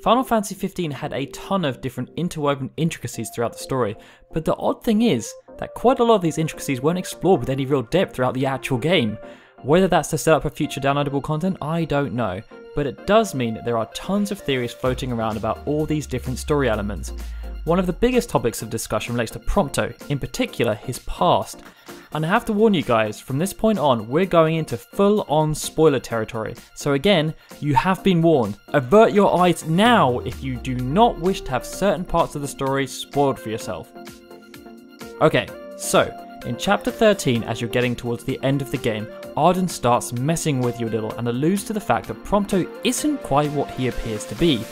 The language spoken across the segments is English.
Final Fantasy 15 had a ton of different interwoven intricacies throughout the story, but the odd thing is that quite a lot of these intricacies weren't explored with any real depth throughout the actual game. Whether that's to set up for future downloadable content, I don't know, but it does mean that there are tons of theories floating around about all these different story elements. One of the biggest topics of discussion relates to Prompto, in particular his past. And I have to warn you guys, from this point on, we're going into full-on spoiler territory. So again, you have been warned. Avert your eyes now if you do not wish to have certain parts of the story spoiled for yourself. Okay, so, in chapter 13, as you're getting towards the end of the game, Arden starts messing with you a little and alludes to the fact that Prompto isn't quite what he appears to be.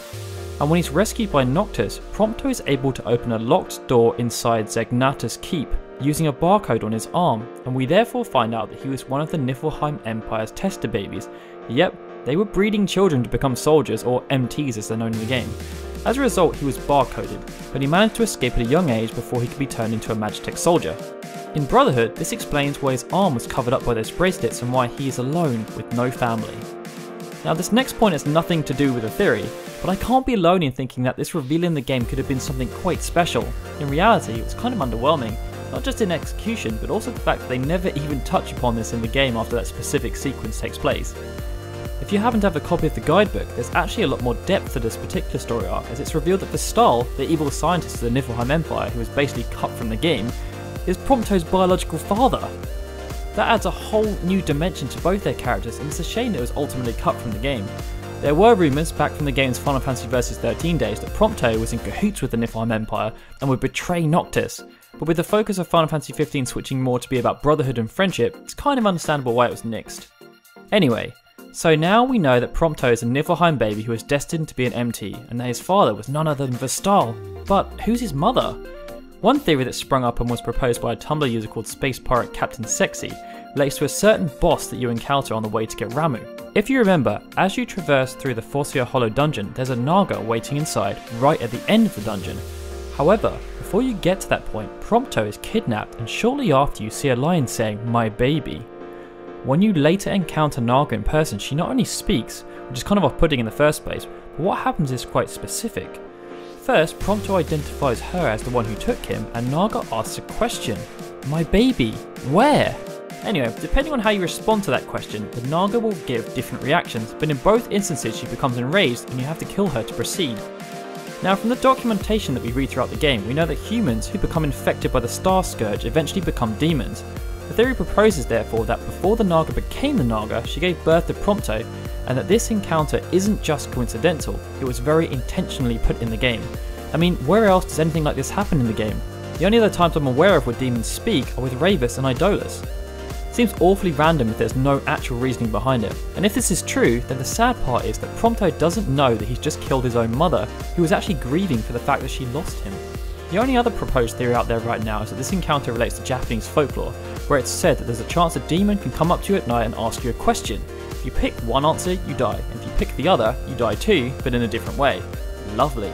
And when he's rescued by Noctis, Prompto is able to open a locked door inside Zegnata's keep, using a barcode on his arm, and we therefore find out that he was one of the Niflheim Empire's tester babies. Yep, they were breeding children to become soldiers, or MTs as they're known in the game. As a result, he was barcoded, but he managed to escape at a young age before he could be turned into a Magitech soldier. In Brotherhood, this explains why his arm was covered up by those bracelets and why he is alone with no family. Now this next point has nothing to do with the theory, but I can't be alone in thinking that this reveal in the game could have been something quite special. In reality, it was kind of underwhelming, not just in execution, but also the fact that they never even touch upon this in the game after that specific sequence takes place. If you happen to have a copy of the guidebook, there's actually a lot more depth to this particular story arc, as it's revealed that Vestal, the evil scientist of the Niflheim Empire who was basically cut from the game, is Prompto's biological father. That adds a whole new dimension to both their characters, and it's a shame that it was ultimately cut from the game. There were rumours back from the game's Final Fantasy Versus 13 days that Prompto was in cahoots with the Niflheim Empire and would betray Noctis, but with the focus of Final Fantasy 15 switching more to be about brotherhood and friendship, it's kind of understandable why it was nixed. Anyway, so now we know that Prompto is a Niflheim baby who is destined to be an MT, and that his father was none other than Vestal. But who's his mother? One theory that sprung up and was proposed by a Tumblr user called Space Pirate Captain Sexy relates to a certain boss that you encounter on the way to get Ramuh. If you remember, as you traverse through the Forcia Hollow dungeon, there's a Naga waiting inside right at the end of the dungeon. However, before you get to that point, Prompto is kidnapped, and shortly after you see a line saying, "My baby." When you later encounter Naga in person, she not only speaks, which is kind of off-putting in the first place, but what happens is quite specific. First, Prompto identifies her as the one who took him, and Naga asks a question. "My baby, where?" Anyway, depending on how you respond to that question, the Naga will give different reactions, but in both instances she becomes enraged and you have to kill her to proceed. Now from the documentation that we read throughout the game, we know that humans who become infected by the Star Scourge eventually become demons. The theory proposes therefore that before the Naga became the Naga, she gave birth to Prompto, and that this encounter isn't just coincidental, it was very intentionally put in the game. I mean, where else does anything like this happen in the game? The only other times I'm aware of where demons speak are with Ravus and Idolus. Seems awfully random if there's no actual reasoning behind it, and if this is true, then the sad part is that Prompto doesn't know that he's just killed his own mother, who was actually grieving for the fact that she lost him. The only other proposed theory out there right now is that this encounter relates to Japanese folklore, where it's said that there's a chance a demon can come up to you at night and ask you a question. If you pick one answer, you die, and if you pick the other, you die too, but in a different way. Lovely.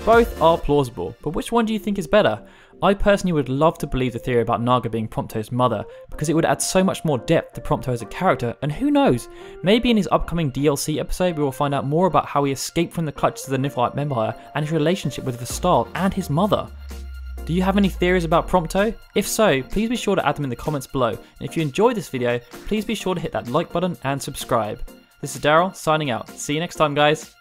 Both are plausible, but which one do you think is better? I personally would love to believe the theory about Naga being Prompto's mother, because it would add so much more depth to Prompto as a character, and who knows, maybe in his upcoming DLC episode we will find out more about how he escaped from the clutches of the Niflheim Empire and his relationship with Vestal and his mother. Do you have any theories about Prompto? If so, please be sure to add them in the comments below, and if you enjoyed this video, please be sure to hit that like button and subscribe. This is Daryl, signing out. See you next time guys.